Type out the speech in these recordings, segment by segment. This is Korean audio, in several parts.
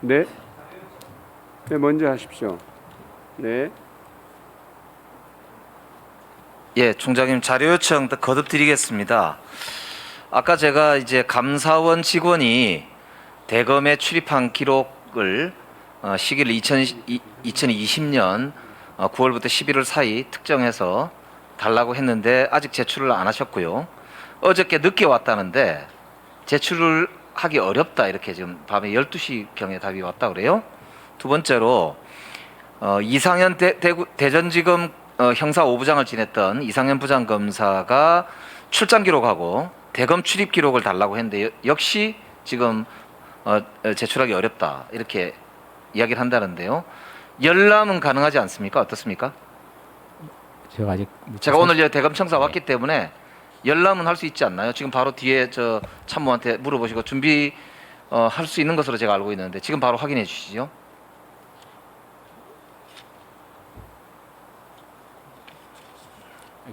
네. 네, 먼저 하십시오. 네. 예, 총장님 자료 요청 거듭 드리겠습니다. 아까 제가 이제 감사원 직원이 대검에 출입한 기록을 시기를 2020년 9월부터 11월 사이 특정해서 달라고 했는데 아직 제출을 안 하셨고요. 어저께 늦게 왔다는데 제출을 하기 어렵다 이렇게 지금 밤에 12시경에 답이 왔다 그래요. 두 번째로 이상현 대전지검 형사 5부장을 지냈던 이상현 부장검사가 출장 기록하고 대검 출입 기록을 달라고 했는데 역시 지금 제출하기 어렵다 이렇게 이야기를 한다는데요. 열람은 가능하지 않습니까? 어떻습니까? 제가 오늘 대검 청사 왔기 때문에 열람은 할 수 있지 않나요? 지금 바로 뒤에 저 참모한테 물어보시고 준비 할 수 있는 것으로 제가 알고 있는데 지금 바로 확인해 주시죠.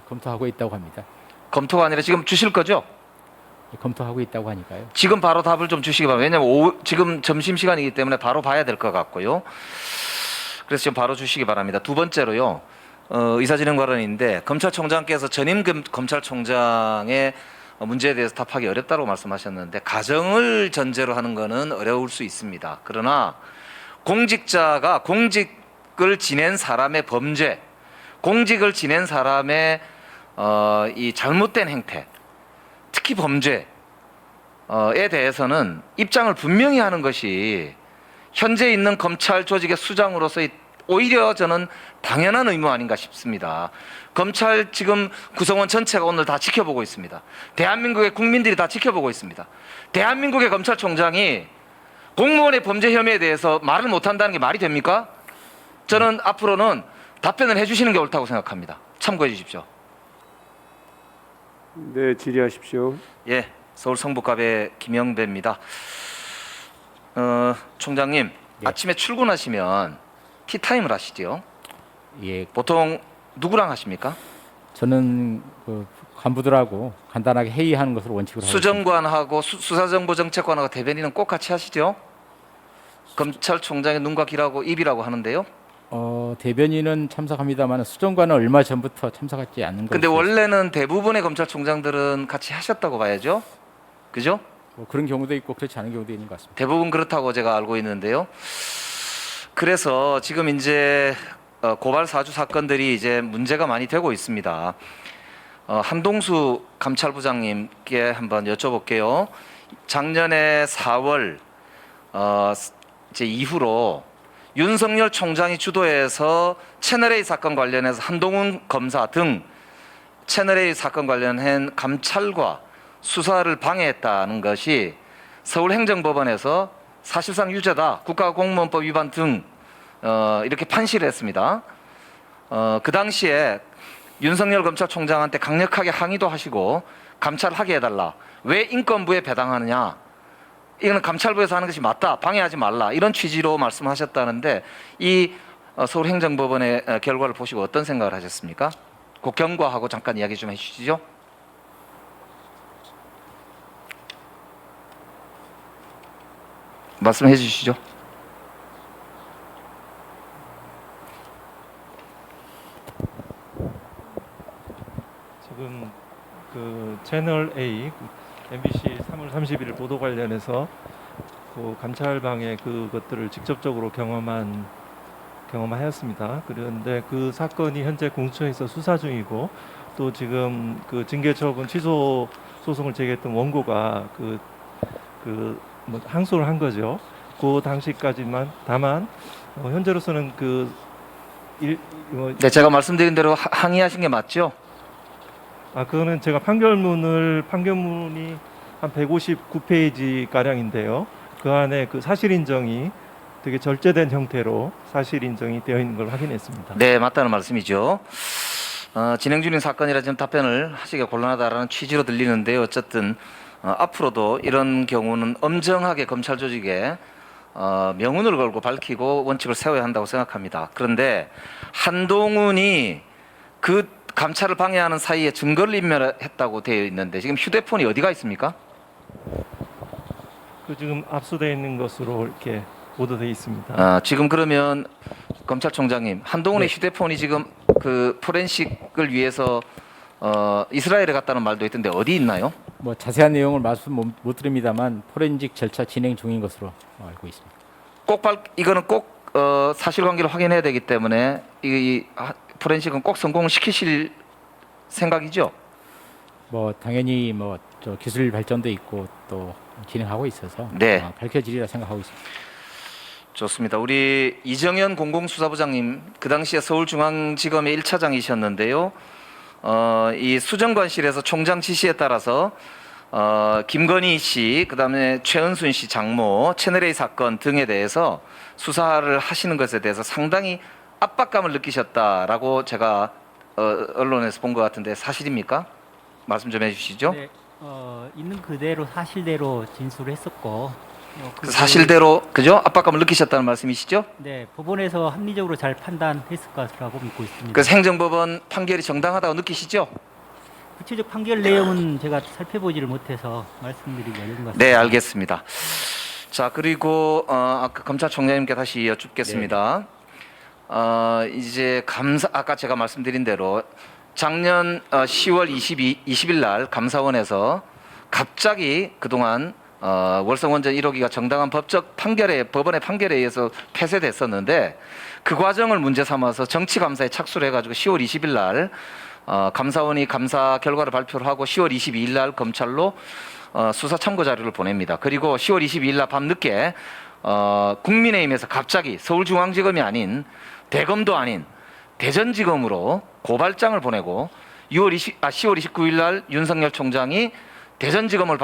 검토하고 있다고 합니다. 검토가 아니라 지금 주실 거죠? 검토하고 있다고 하니까요. 지금 바로 답을 좀 주시기 바랍니다. 왜냐하면 지금 점심시간이기 때문에 바로 봐야 될 것 같고요. 그래서 지금 바로 주시기 바랍니다. 두 번째로요. 의사진행 발언인데 검찰총장께서 전임 검찰총장의 문제에 대해서 답하기 어렵다고 말씀하셨는데 가정을 전제로 하는 것은 어려울 수 있습니다. 그러나 공직자가 공직을 지낸 사람의 범죄, 공직을 지낸 사람의 이 잘못된 행태, 특히 범죄에 대해서는 입장을 분명히 하는 것이 현재 있는 검찰 조직의 수장으로서의 오히려 저는 당연한 의무 아닌가 싶습니다. 검찰 지금 구성원 전체가 오늘 다 지켜보고 있습니다. 대한민국의 국민들이 다 지켜보고 있습니다. 대한민국의 검찰총장이 공무원의 범죄 혐의에 대해서 말을 못한다는 게 말이 됩니까? 저는 앞으로는 답변을 해주시는 게 옳다고 생각합니다. 참고해 주십시오. 네, 질의하십시오. 예, 서울 성북갑의 김영배입니다. 총장님, 예. 아침에 출근하시면 티타임을 하시죠? 예, 보통 누구랑 하십니까? 저는 그 간부들하고 간단하게 회의하는 것을 원칙으로 하고 있습니다. 수정관하고 수사정보정책관하고 대변인은 꼭 같이 하시죠? 검찰총장의 눈과 귀라고 입이라고 하는데요. 대변인은 참석합니다만 수정관은 얼마 전부터 참석하지 않는 것으로. 근데 원래는 대부분의 검찰총장들은 같이 하셨다고 봐야죠. 그죠? 그런 경우도 있고 그렇지 않은 경우도 있는 것 같습니다. 대부분 그렇다고 제가 알고 있는데요. 그래서 지금 이제 고발 사주 사건들이 이제 문제가 많이 되고 있습니다. 한동수 감찰부장님께 한번 여쭤볼게요. 작년에 4월 이제 이후로 윤석열 총장이 주도해서 채널A 사건 관련해서 한동훈 검사 등 채널A 사건 관련한 감찰과 수사를 방해했다는 것이 서울행정법원에서 사실상 유죄다, 국가공무원법 위반 등 이렇게 판시를 했습니다. 그 당시에 윤석열 검찰총장한테 강력하게 항의도 하시고 감찰하게 해달라. 왜 인권부에 배당하느냐? 이거는 감찰부에서 하는 것이 맞다. 방해하지 말라. 이런 취지로 말씀하셨다는데 이 서울행정법원의 결과를 보시고 어떤 생각을 하셨습니까? 그 경과하고 잠깐 이야기 좀 해주시죠. 말씀해 주시죠. 지금 그 채널 A MBC 3월 30일 보도 관련해서 그 감찰방해 그것들을 직접적으로 경험하였습니다. 그런데 그 사건이 현재 공수처에서 수사 중이고 또 지금 그 징계처분 취소 소송을 제기했던 원고가 뭐 항소를 한 거죠. 그 당시까지만 다만 현재로서는 네, 제가 말씀드린 대로 항의하신 게 맞죠? 그거는 제가 판결문이 한 159페이지 가량인데요. 그 안에 그 사실 인정이 되게 절제된 형태로 사실 인정이 되어 있는 걸 확인했습니다. 네, 맞다는 말씀이죠. 진행 중인 사건이라 지금 답변을 하시기가 곤란하다라는 취지로 들리는데요. 어쨌든 앞으로도 이런 경우는 엄정하게 검찰 조직에 명운을 걸고 밝히고 원칙을 세워야 한다고 생각합니다. 그런데 한동훈이 그 감찰을 방해하는 사이에 증거를 인멸했다고 되어 있는데 지금 휴대폰이 어디가 있습니까? 그 지금 압수되어 있는 것으로 이렇게 보도돼 있습니다. 지금 그러면 검찰총장님, 한동훈의 네. 휴대폰이 지금 그 포렌식을 위해서 이스라엘에 갔다는 말도 있던데 어디 있나요? 뭐 자세한 내용을 말씀 못 드립니다만 포렌식 절차 진행 중인 것으로 알고 있습니다. 이거는 꼭 사실관계를 확인해야 되기 때문에 이 포렌식은 꼭 성공을 시키실 생각이죠? 뭐 당연히 뭐 저 기술 발전도 있고 또 진행하고 있어서 네. 밝혀지리라 생각하고 있습니다. 좋습니다. 우리 이정현 공공수사부장님 그 당시에 서울중앙지검의 1차장이셨는데요. 이 수정관실에서 총장 지시에 따라서 김건희 씨, 그다음에 최은순 씨 장모, 채널A 사건 등에 대해서 수사를 하시는 것에 대해서 상당히 압박감을 느끼셨다라고 제가 언론에서 본 것 같은데 사실입니까? 말씀 좀 해주시죠. 네, 있는 그대로 사실대로 진술했었고 그 사실대로 그죠? 압박감을 느끼셨다는 말씀이시죠? 네, 법원에서 합리적으로 잘 판단했을 것이라고 믿고 있습니다. 그래서 행정법원 판결이 정당하다고 느끼시죠? 구체적 판결 내용은 제가 살펴보지를 못해서 말씀드리기 어려운 것 같습니다. 네, 알겠습니다. 자, 그리고 아까 검찰총장님께 다시 여쭙겠습니다. 이제 아까 제가 말씀드린 대로 작년 10월 20일 날 감사원에서 갑자기 그동안 월성원전 1호기가 정당한 법원의 판결에 의해서 폐쇄됐었는데 그 과정을 문제 삼아서 정치감사에 착수를 해가지고 10월 20일 날 감사원이 감사 결과를 발표를 하고 10월 22일 날 검찰로 수사 참고 자료를 보냅니다. 그리고 10월 22일 날 밤늦게 국민의힘에서 갑자기 서울중앙지검이 아닌 대검도 아닌 대전지검으로 고발장을 보내고 10월 29일 날 윤석열 총장이 대전지검을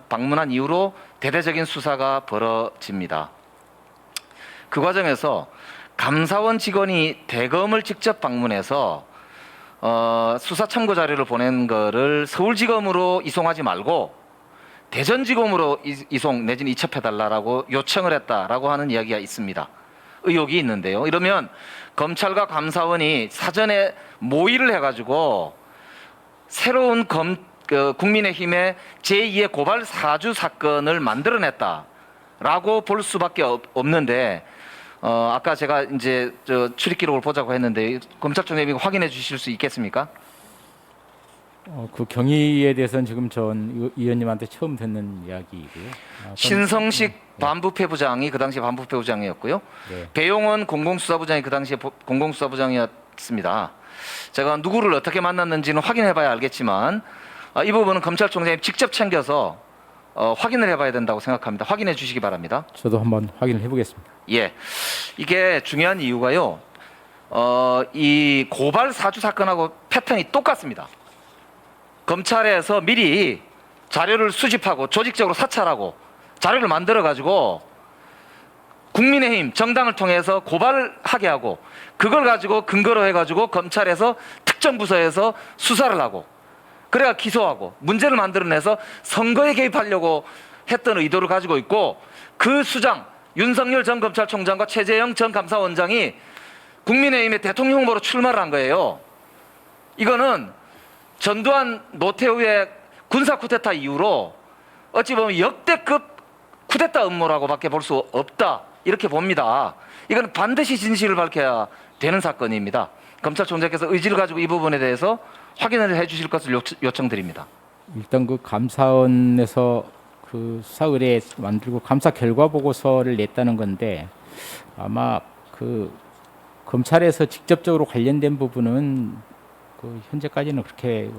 방문한 이후로 대대적인 수사가 벌어집니다. 그 과정에서 감사원 직원이 대검을 직접 방문해서 수사 참고 자료를 보낸 거를 서울지검으로 이송하지 말고 대전지검으로 이송 내지는 이첩해달라고 요청을 했다라고 하는 이야기가 있습니다. 의혹이 있는데요. 이러면 검찰과 감사원이 사전에 모의를 해가지고 새로운 국민의힘의 제2의 고발 사주 사건을 만들어냈다라고 볼 수밖에 없는데 아까 제가 이제 출입 기록을 보자고 했는데 검찰총장님이 확인해 주실 수 있겠습니까? 그 경위에 대해서는 지금 전 의원님한테 처음 듣는 이야기이고요. 신성식 반부패부장이 그 당시 반부패부장이었고요. 네. 배용원 공공수사부장이 그 당시에 공공수사부장이었습니다. 제가 누구를 어떻게 만났는지는 확인해봐야 알겠지만 이 부분은 검찰총장이 직접 챙겨서 확인을 해봐야 된다고 생각합니다. 확인해 주시기 바랍니다. 저도 한번 확인을 해보겠습니다. 예, 이게 중요한 이유가요. 이 고발 사주 사건하고 패턴이 똑같습니다. 검찰에서 미리 자료를 수집하고 조직적으로 사찰하고 자료를 만들어 가지고 국민의힘 정당을 통해서 고발하게 하고 그걸 가지고 근거로 해가지고 검찰에서 특정 부서에서 수사를 하고 그래야 기소하고 문제를 만들어내서 선거에 개입하려고 했던 의도를 가지고 있고 그 수장 윤석열 전 검찰총장과 최재형 전 감사원장이 국민의힘의 대통령 후보로 출마를 한 거예요. 이거는 전두환 노태우의 군사 쿠데타 이후로 어찌 보면 역대급 쿠데타 음모라고밖에 볼 수 없다 이렇게 봅니다. 이건 반드시 진실을 밝혀야 되는 사건입니다. 검찰총장께서 의지를 가지고 이 부분에 대해서 확인을 해주실 것을 요청드립니다. 일단 그 감사원에서 그 수사 의뢰 만들고 감사 결과 보고서를 냈다는 건데 아마 그 검찰에서 직접적으로 관련된 부분은 그 현재까지는 그렇게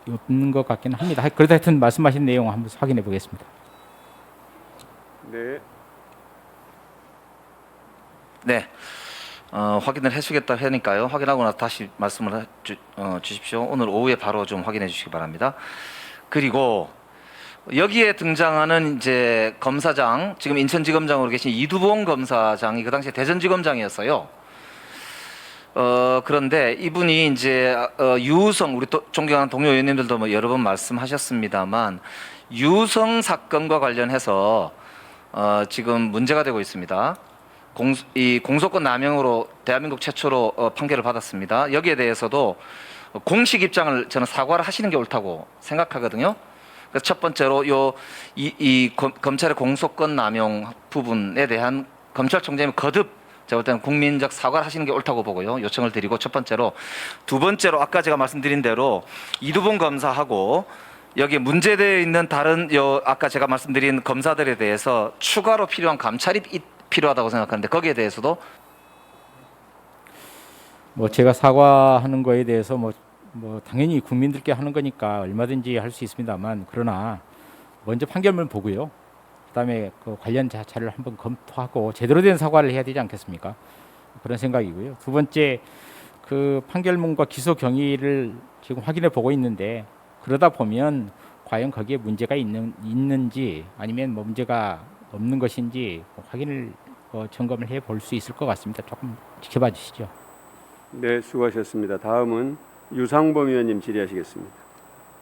없는 것 같기는 합니다. 그래도 하여튼 말씀하신 내용 한번 확인해 보겠습니다. 네. 네, 확인을 해주겠다 하니까요. 확인하고 나서 다시 말씀을 주십시오. 오늘 오후에 바로 좀 확인해 주시기 바랍니다. 그리고 여기에 등장하는 이제 검사장, 지금 인천지검장으로 계신 이두봉 검사장이 그 당시에 대전지검장이었어요. 그런데 이분이 이제 유성 우리 존경하는 동료 의원님들도 뭐 여러 번 말씀하셨습니다만 유성 사건과 관련해서 지금 문제가 되고 있습니다. 이 공소권 남용으로 대한민국 최초로 판결을 받았습니다. 여기에 대해서도 공식 입장을 저는 사과를 하시는 게 옳다고 생각하거든요. 그래서 첫 번째로 검찰의 공소권 남용 부분에 대한 검찰총장님 거듭 제가 볼 때는 국민적 사과를 하시는 게 옳다고 보고요. 요청을 드리고 첫 번째로, 두 번째로 아까 제가 말씀드린 대로 이두봉 검사하고 여기 문제되어 있는 다른 아까 제가 말씀드린 검사들에 대해서 추가로 필요한 감찰이 필요하다고 생각하는데 거기에 대해서도 뭐 제가 사과하는 거에 대해서 뭐 당연히 국민들께 하는 거니까 얼마든지 할 수 있습니다만, 그러나 먼저 판결문 보고요. 그다음에 그 관련 자료를 한번 검토하고 제대로 된 사과를 해야 되지 않겠습니까? 그런 생각이고요. 두 번째, 그 판결문과 기소 경위를 지금 확인해 보고 있는데, 그러다 보면 과연 거기에 문제가 있는지 아니면 뭐 문제가 없는 것인지 확인을 점검을 해 볼 수 있을 것 같습니다. 조금 지켜봐 주시죠. 네, 수고하셨습니다. 다음은 유상범 의원님 질의하시겠습니다.